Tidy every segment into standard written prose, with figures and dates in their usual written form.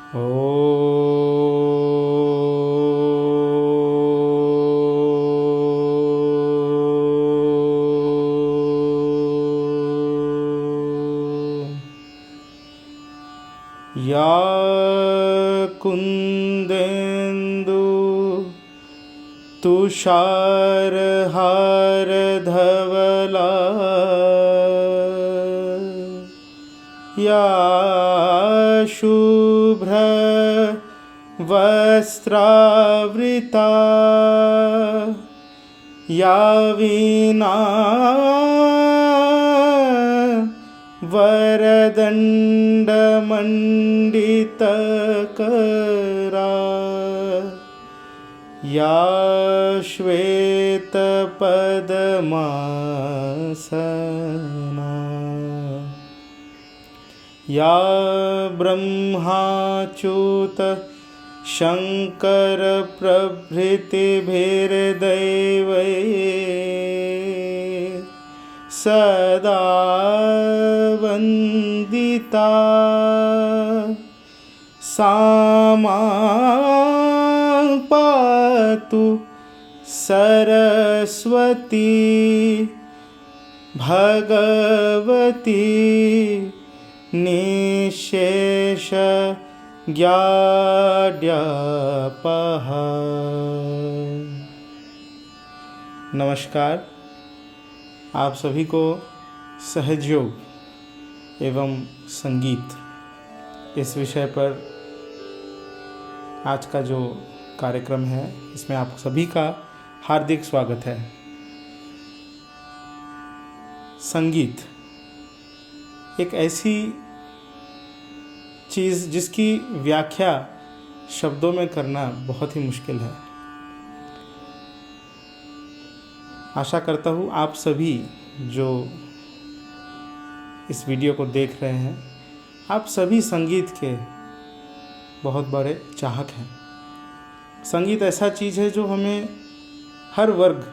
या कुन्देन्दु तुषारहारधवला या शुभ्रवस्त्रावृता या वीणा वरदण्डमण्डितकरा या श्वेतपद्मासना या ब्रह्माच्युत शङ्करप्रभृतिभिर्दैवैः सदा वन्दिता सा मां पातु सरस्वती भगवती निःशेषज्ञाड्यापहा। नमस्कार। आप सभी को सहयोग एवं संगीत इस विषय पर आज का जो कार्यक्रम है इसमें आप सभी का हार्दिक स्वागत है। संगीत एक ऐसी चीज़ जिसकी व्याख्या शब्दों में करना बहुत ही मुश्किल है। आशा करता हूँ आप सभी जो इस वीडियो को देख रहे हैं आप सभी संगीत के बहुत बड़े चाहक हैं। संगीत ऐसा चीज़ है जो हमें हर वर्ग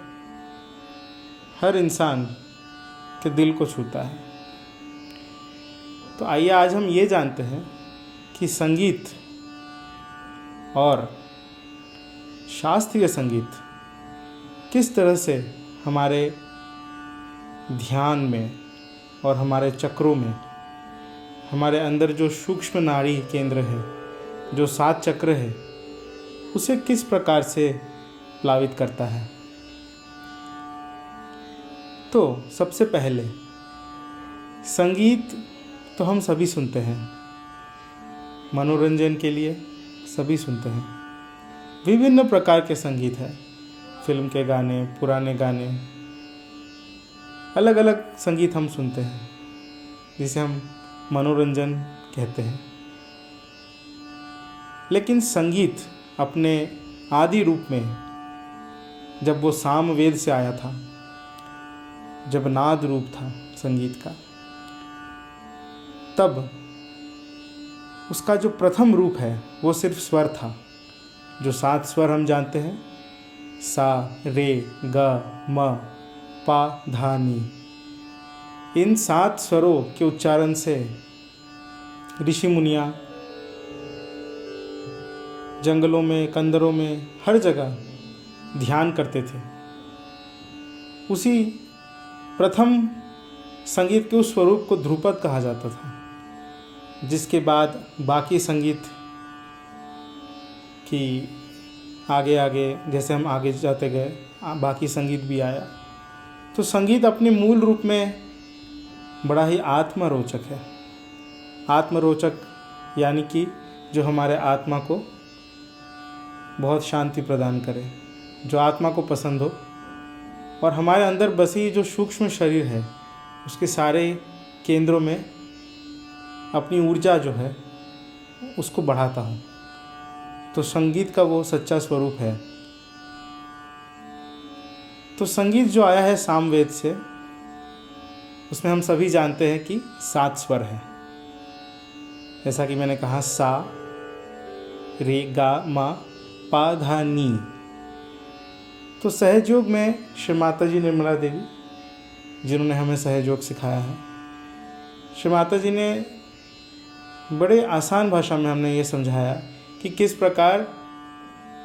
हर इंसान के दिल को छूता है। तो आइए आज हम ये जानते हैं कि संगीत और शास्त्रीय संगीत किस तरह से हमारे ध्यान में और हमारे चक्रों में हमारे अंदर जो सूक्ष्म नाड़ी केंद्र है, जो 7 चक्र है, उसे किस प्रकार से प्लावित करता है। तो सबसे पहले संगीत तो हम सभी सुनते हैं, मनोरंजन के लिए सभी सुनते हैं। विभिन्न प्रकार के संगीत है, फिल्म के गाने, पुराने गाने, अलग अलग संगीत हम सुनते हैं जिसे हम मनोरंजन कहते हैं। लेकिन संगीत अपने आदि रूप में जब वो सामवेद से आया था, जब नाद रूप था संगीत का, तब उसका जो प्रथम रूप है वो सिर्फ स्वर था। जो 7 स्वर हम जानते हैं, सा, रे, ग, म, पा, धा, नी। इन 7 स्वरों के उच्चारण से ऋषि मुनियाँ जंगलों में, कंदरों में, हर जगह ध्यान करते थे। उसी प्रथम संगीत के उस स्वरूप को ध्रुपद कहा जाता था, जिसके बाद बाकी संगीत की आगे आगे जैसे हम आगे जाते गए बाकी संगीत भी आया। तो संगीत अपने मूल रूप में बड़ा ही आत्मरोचक है। आत्मरोचक यानी कि जो हमारे आत्मा को बहुत शांति प्रदान करे, जो आत्मा को पसंद हो और हमारे अंदर बसी जो सूक्ष्म शरीर है उसके सारे केंद्रों में अपनी ऊर्जा जो है उसको बढ़ाता हूँ। तो संगीत का वो सच्चा स्वरूप है। तो संगीत जो आया है सामवेद से, उसमें हम सभी जानते हैं कि 7 स्वर हैं। जैसा कि मैंने कहा, सा, रे, गा, मा, पा, धा, नी। तो सहयोग में श्री माता जी निर्मला देवी, जिन्होंने हमें सहयोग सिखाया है, श्री माता जी ने बड़े आसान भाषा में हमने ये समझाया कि किस प्रकार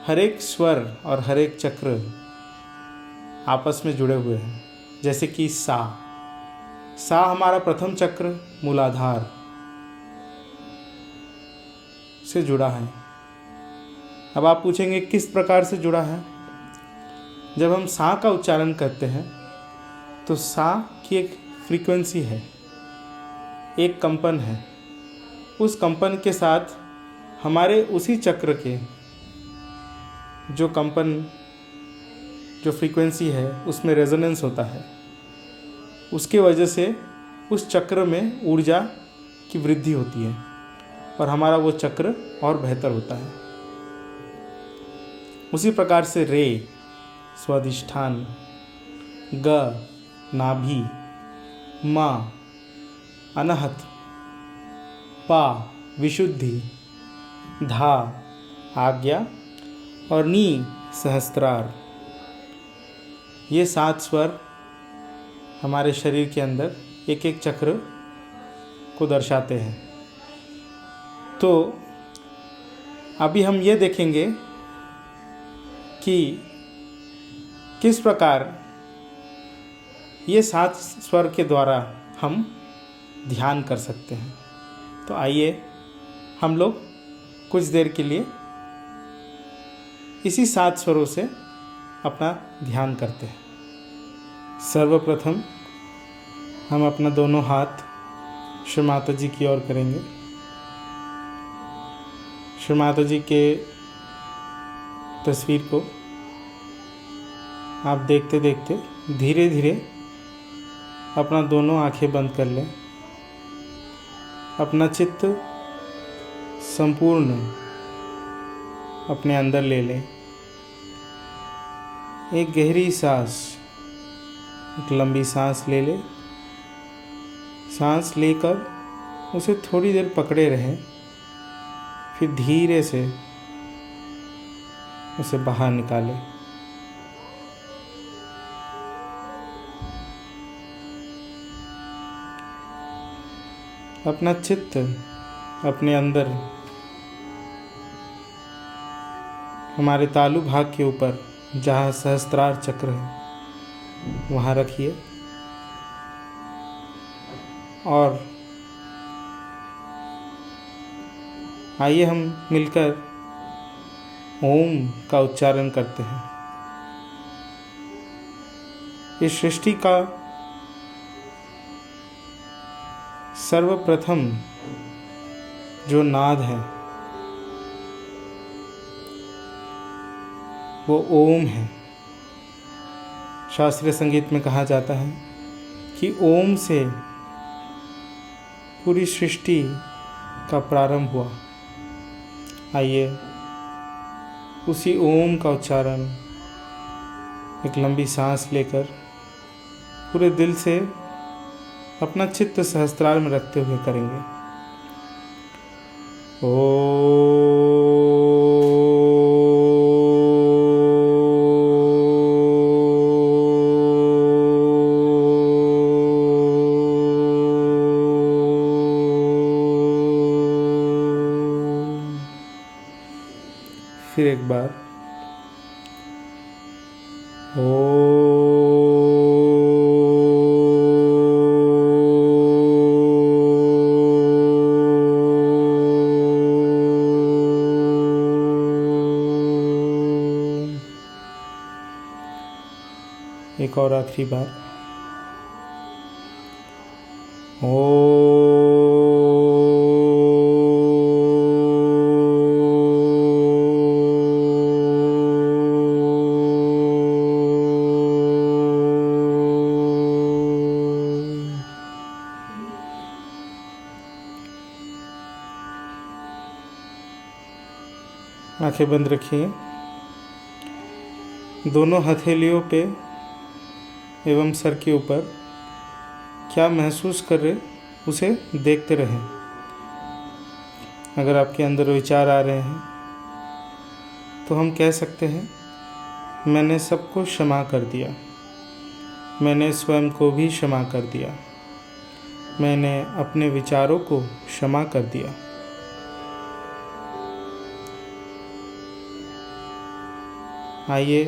हर एक स्वर और हर एक चक्र आपस में जुड़े हुए हैं। जैसे कि सा हमारा प्रथम चक्र मूलाधार से जुड़ा है। अब आप पूछेंगे किस प्रकार से जुड़ा है। जब हम सा का उच्चारण करते हैं तो सा की एक फ्रीक्वेंसी है, एक कंपन है। उस कंपन के साथ हमारे उसी चक्र के जो कंपन, जो फ्रीक्वेंसी है, उसमें रेजोनेंस होता है। उसके वजह से उस चक्र में ऊर्जा की वृद्धि होती है और हमारा वो चक्र और बेहतर होता है। उसी प्रकार से रे स्वादिष्ठान, ग नाभि, मा अनहत, पा विशुद्धि, धा आज्ञा और नी सहस्त्रार। ये 7 स्वर हमारे शरीर के अंदर एक एक चक्र को दर्शाते हैं। तो अभी हम ये देखेंगे कि किस प्रकार ये 7 स्वर के द्वारा हम ध्यान कर सकते हैं। तो आइए हम लोग कुछ देर के लिए इसी 7 स्वरों से अपना ध्यान करते हैं। सर्वप्रथम हम अपना दोनों हाथ श्री माता जी की ओर करेंगे। श्री माता जी के तस्वीर को आप देखते देखते धीरे धीरे अपना दोनों आंखें बंद कर लें। अपना चित्त संपूर्ण अपने अंदर ले लें। एक गहरी सांस, एक लंबी सांस ले लें। सांस लेकर उसे थोड़ी देर पकड़े रहें, फिर धीरे से उसे बाहर निकालें। अपना चित्त अपने अंदर हमारे तालु भाग के ऊपर जहाँ सहस्त्रार चक्र है वहाँ रखिए और आइए हम मिलकर ओम का उच्चारण करते हैं। इस सृष्टि का सर्वप्रथम जो नाद है वो ओम है। शास्त्रीय संगीत में कहा जाता है कि ओम से पूरी सृष्टि का प्रारंभ हुआ। आइए उसी ओम का उच्चारण एक लंबी सांस लेकर पूरे दिल से अपना चित्त सहस्त्रार में रखते हुए करेंगे। फिर एक बार एक और आखिरी बार आंखें बंद रखिए। दोनों हथेलियों पे एवं सर के ऊपर क्या महसूस कर रहे उसे देखते रहें। अगर आपके अंदर विचार आ रहे हैं तो हम कह सकते हैं मैंने सबको क्षमा कर दिया, मैंने स्वयं को भी क्षमा कर दिया, मैंने अपने विचारों को क्षमा कर दिया। आइए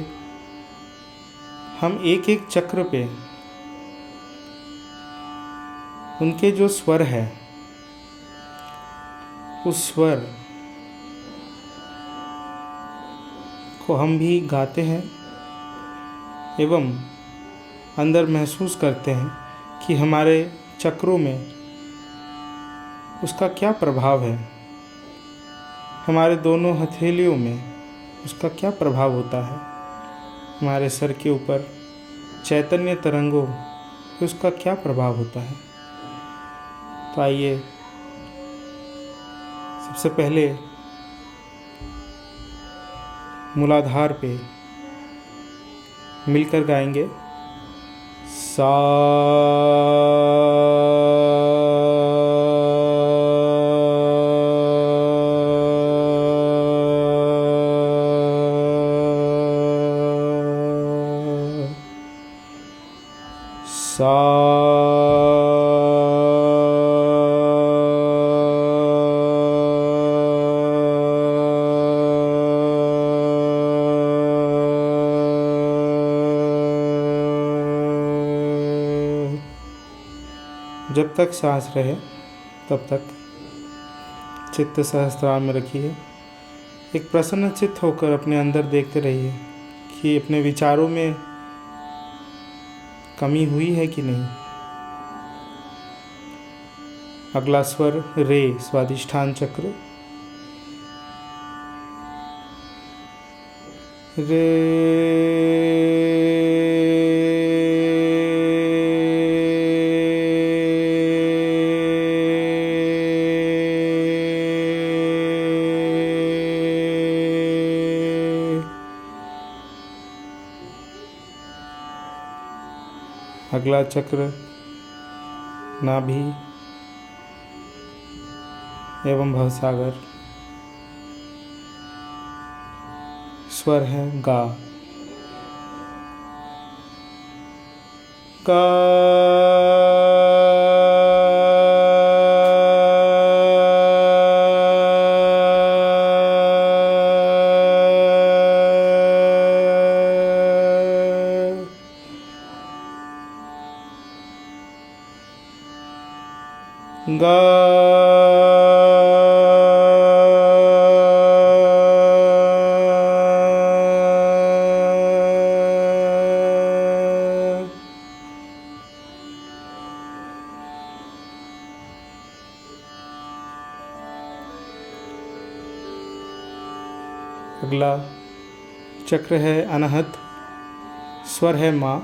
हम एक एक चक्र पे उनके जो स्वर है उस स्वर को हम भी गाते हैं एवं अंदर महसूस करते हैं कि हमारे चक्रों में उसका क्या प्रभाव है, हमारे दोनों हथेलियों में उसका क्या प्रभाव होता है, हमारे सर के ऊपर चैतन्य तरंगों पे उसका क्या प्रभाव होता है। तो आइए सबसे पहले मूलाधार पे मिलकर गाएंगे सा सा जब तक सांस रहे तब तक चित्त सहस्त्रार में रखिए। एक प्रसन्न चित्त होकर अपने अंदर देखते रहिए कि अपने विचारों में कमी हुई है कि नहीं। अगला स्वर रे, स्वादिष्ठान चक्र। रे अगला चक्र नाभि एवं भवसागर। स्वर है गा। गा गा अगला चक्र है अनाहत। स्वर है माँ।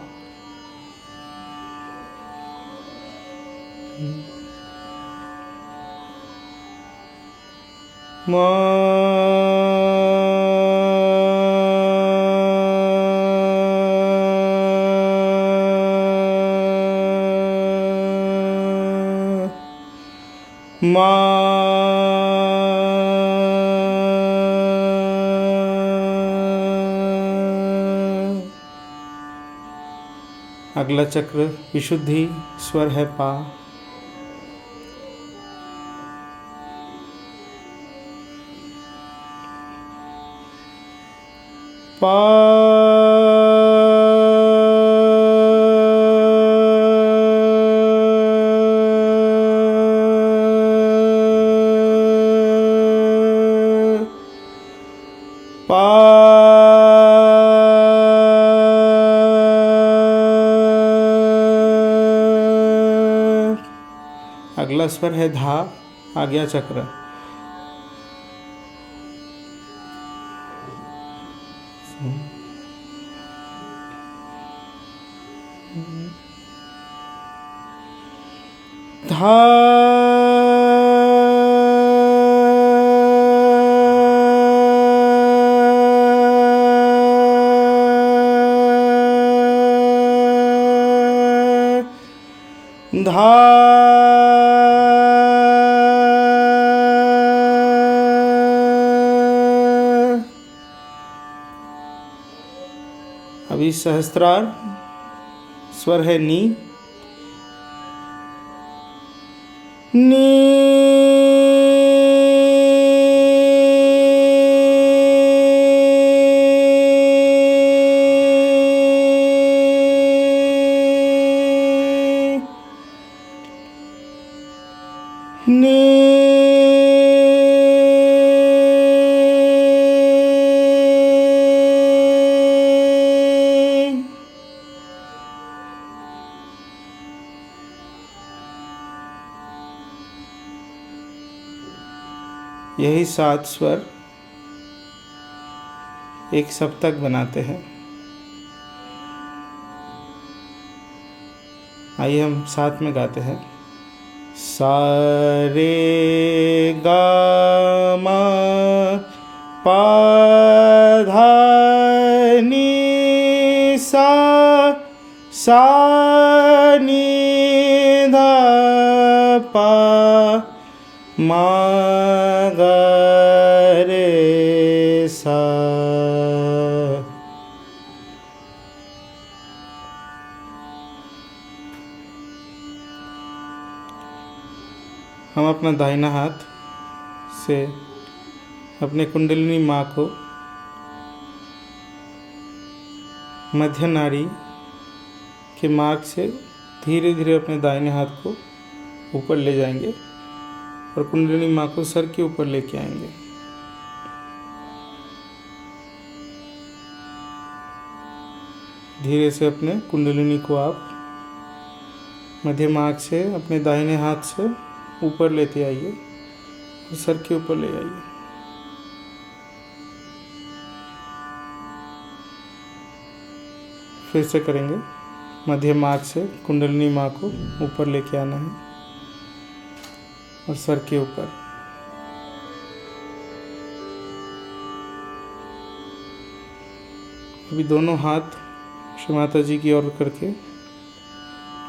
अगला चक्र विशुद्धि। स्वर है पा। पा अगला स्वर है धा। आज्ञा चक्र। धा धा अभी सहस्त्रार। स्वर है नी। नी नी यही 7 स्वर एक सप्तक बनाते हैं। आइए हम साथ में गाते हैं। सा रे गा मा पा धा नी सा नी धा पा मा गा रे सा। हम अपना दाहिना हाथ से अपने कुंडलिनी माँ को मध्य नाड़ी के मार्ग से धीरे धीरे अपने दाहिने हाथ को ऊपर ले जाएंगे और कुंडलिनी माँ को सर के ऊपर लेके आएंगे। धीरे से अपने कुंडलिनी को आप मध्य मार्ग से अपने दाहिने हाथ से ऊपर लेते आइए और सर के ऊपर ले आइए। फिर से करेंगे। मध्य मार्ग से कुंडलिनी माँ को ऊपर लेके आना है और सर के ऊपर। अभी दोनों हाथ श्री माता जी की ओर करके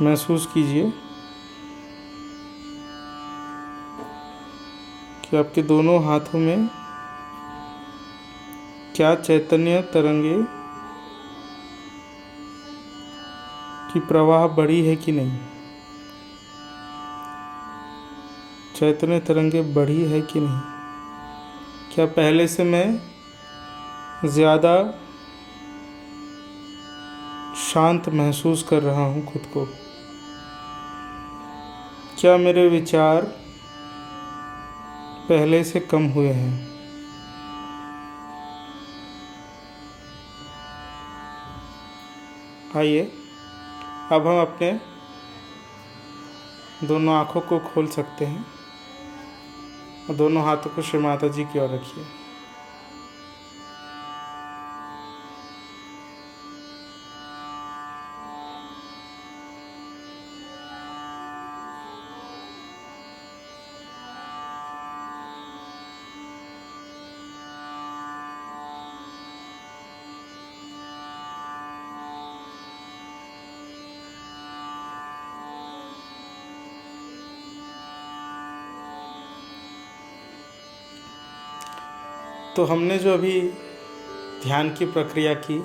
महसूस कीजिए कि आपके दोनों हाथों में क्या चैतन्य तरंगे की प्रवाह बढ़ी है कि नहीं। चैतन्य तरंगे बढ़ी है कि नहीं। क्या पहले से मैं ज़्यादा शांत महसूस कर रहा हूँ खुद को। क्या मेरे विचार पहले से कम हुए हैं। आइए अब हम अपने दोनों आँखों को खोल सकते हैं और दोनों हाथों को श्री माता जी की ओर रखिए। तो हमने जो अभी ध्यान की प्रक्रिया की,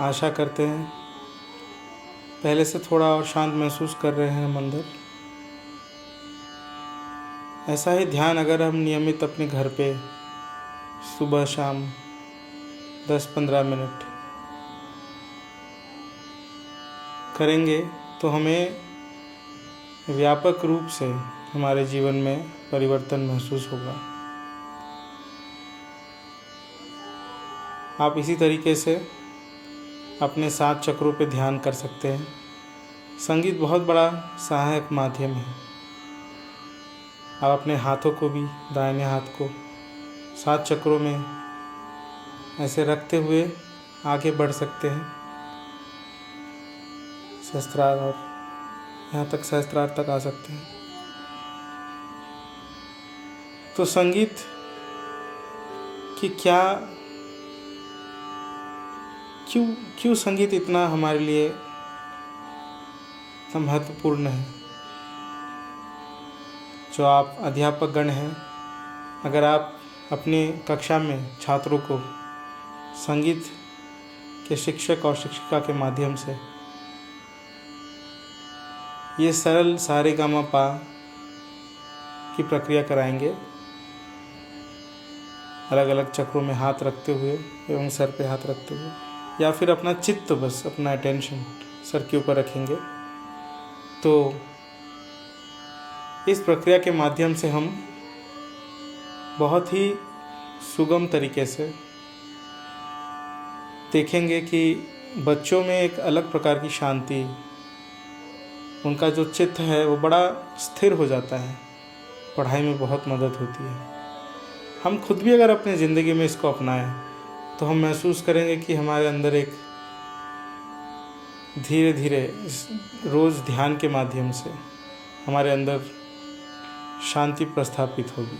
आशा करते हैं पहले से थोड़ा और शांत महसूस कर रहे हैं हम अंदर। ऐसा ही ध्यान अगर हम नियमित अपने घर पे सुबह शाम 10-15 मिनट करेंगे तो हमें व्यापक रूप से हमारे जीवन में परिवर्तन महसूस होगा। आप इसी तरीके से अपने 7 चक्रों पे ध्यान कर सकते हैं। संगीत बहुत बड़ा सहायक माध्यम है। आप अपने हाथों को भी, दाहिने हाथ को 7 चक्रों में ऐसे रखते हुए आगे बढ़ सकते हैं। सहस्त्रार और यहाँ तक सहस्त्रार तक आ सकते हैं। तो संगीत कि क्यों संगीत इतना हमारे लिए इतना महत्वपूर्ण है। जो आप अध्यापक गण हैं, अगर आप अपनी कक्षा में छात्रों को संगीत के शिक्षक और शिक्षिका के माध्यम से ये सरल सारे गामा पा की प्रक्रिया कराएंगे, अलग अलग चक्रों में हाथ रखते हुए एवं सर पे हाथ रखते हुए, या फिर अपना चित्त, बस अपना अटेंशन सर के ऊपर रखेंगे, तो इस प्रक्रिया के माध्यम से हम बहुत ही सुगम तरीके से देखेंगे कि बच्चों में एक अलग प्रकार की शांति, उनका जो चित्त है वो बड़ा स्थिर हो जाता है, पढ़ाई में बहुत मदद होती है। हम खुद भी अगर अपनी ज़िंदगी में इसको अपनाएं तो हम महसूस करेंगे कि हमारे अंदर एक धीरे धीरे रोज़ ध्यान के माध्यम से हमारे अंदर शांति प्रस्थापित होगी।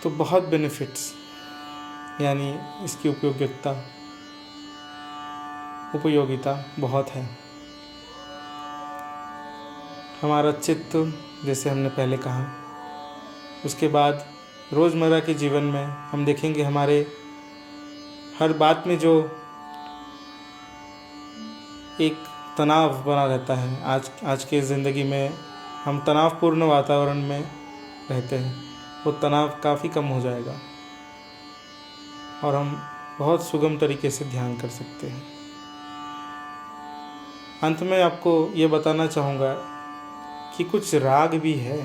तो बहुत बेनिफिट्स, यानी इसकी उपयोगिता बहुत है। हमारा चित्त, जैसे हमने पहले कहा, उसके बाद रोज़मर्रा के जीवन में हम देखेंगे हमारे हर बात में जो एक तनाव बना रहता है, आज के ज़िंदगी में हम तनावपूर्ण वातावरण में रहते हैं, वो तनाव काफ़ी कम हो जाएगा और हम बहुत सुगम तरीके से ध्यान कर सकते हैं। अंत में आपको ये बताना चाहूँगा कि कुछ राग भी है।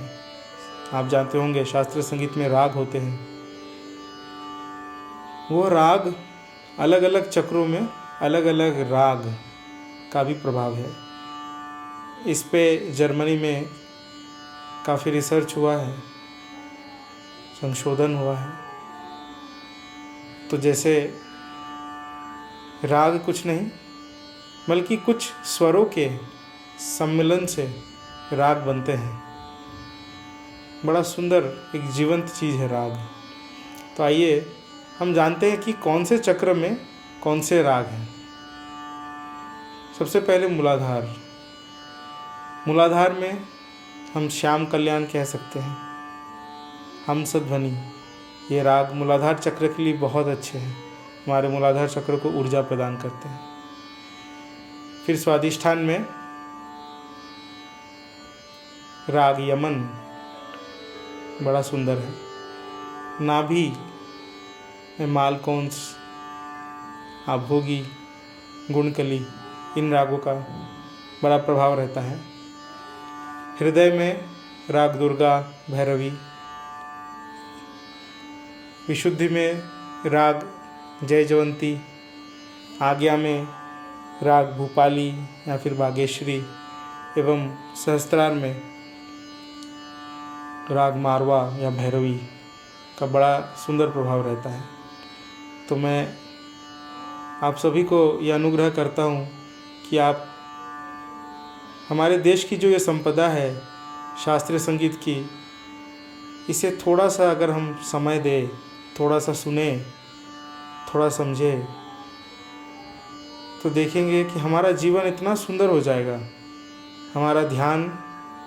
आप जानते होंगे शास्त्रीय संगीत में राग होते हैं। वो राग अलग अलग चक्रों में अलग अलग राग का भी प्रभाव है। इस पे जर्मनी में काफ़ी रिसर्च हुआ है, संशोधन हुआ है। तो जैसे राग कुछ नहीं बल्कि कुछ स्वरों के सम्मिलन से राग बनते हैं। बड़ा सुंदर एक जीवंत चीज़ है राग। तो आइए हम जानते हैं कि कौन से चक्र में कौन से राग हैं। सबसे पहले मूलाधार में हम श्याम कल्याण कह सकते हैं, हंसध्वनि। ये राग मूलाधार चक्र के लिए बहुत अच्छे हैं, हमारे मूलाधार चक्र को ऊर्जा प्रदान करते हैं। फिर स्वादिष्ठान में राग यमन बड़ा सुंदर है। नाभि में मालकोंस, आभोगी, गुणकली, इन रागों का बड़ा प्रभाव रहता है। हृदय में राग दुर्गा, भैरवी। विशुद्धि में राग जयजवंती। आज्ञा में राग भूपाली या फिर बागेश्वरी एवं सहस्त्रार में राग मारवा या भैरवी का बड़ा सुंदर प्रभाव रहता है। तो मैं आप सभी को यह अनुग्रह करता हूँ कि आप हमारे देश की जो ये संपदा है शास्त्रीय संगीत की, इसे थोड़ा सा अगर हम समय दें, थोड़ा सा सुने, थोड़ा समझे, तो देखेंगे कि हमारा जीवन इतना सुंदर हो जाएगा, हमारा ध्यान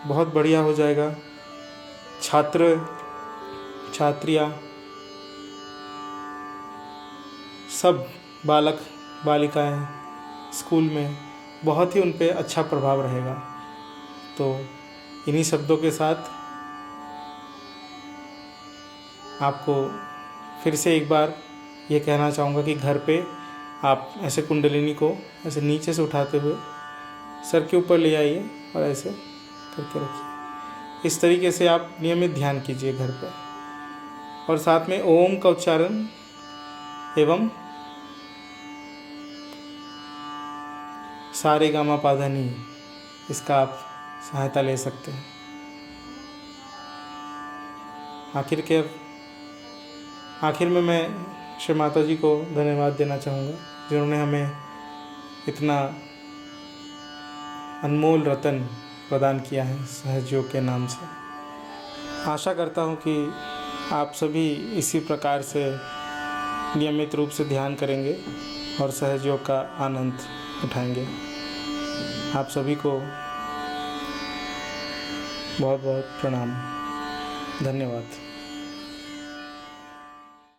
बहुत बढ़िया हो जाएगा। छात्र छात्रियाँ सब बालक बालिकाएं स्कूल में बहुत ही उन पे अच्छा प्रभाव रहेगा। तो इन्हीं शब्दों के साथ आपको फिर से एक बार ये कहना चाहूँगा कि घर पे आप ऐसे कुंडलिनी को ऐसे नीचे से उठाते हुए सर के ऊपर ले आइए और ऐसे करके रखिए। इस तरीके से आप नियमित ध्यान कीजिए घर पे, और साथ में ओम का उच्चारण एवं सारे गामा पाधा नी, इसका आप सहायता ले सकते हैं। आखिर में मैं श्री माता जी को धन्यवाद देना चाहूँगा, जिन्होंने हमें इतना अनमोल रतन प्रदान किया है सहजयोग के नाम से। आशा करता हूँ कि आप सभी इसी प्रकार से नियमित रूप से ध्यान करेंगे और सहजयोग का आनंद उठाएंगे। आप सभी को बहुत बहुत प्रणाम, धन्यवाद।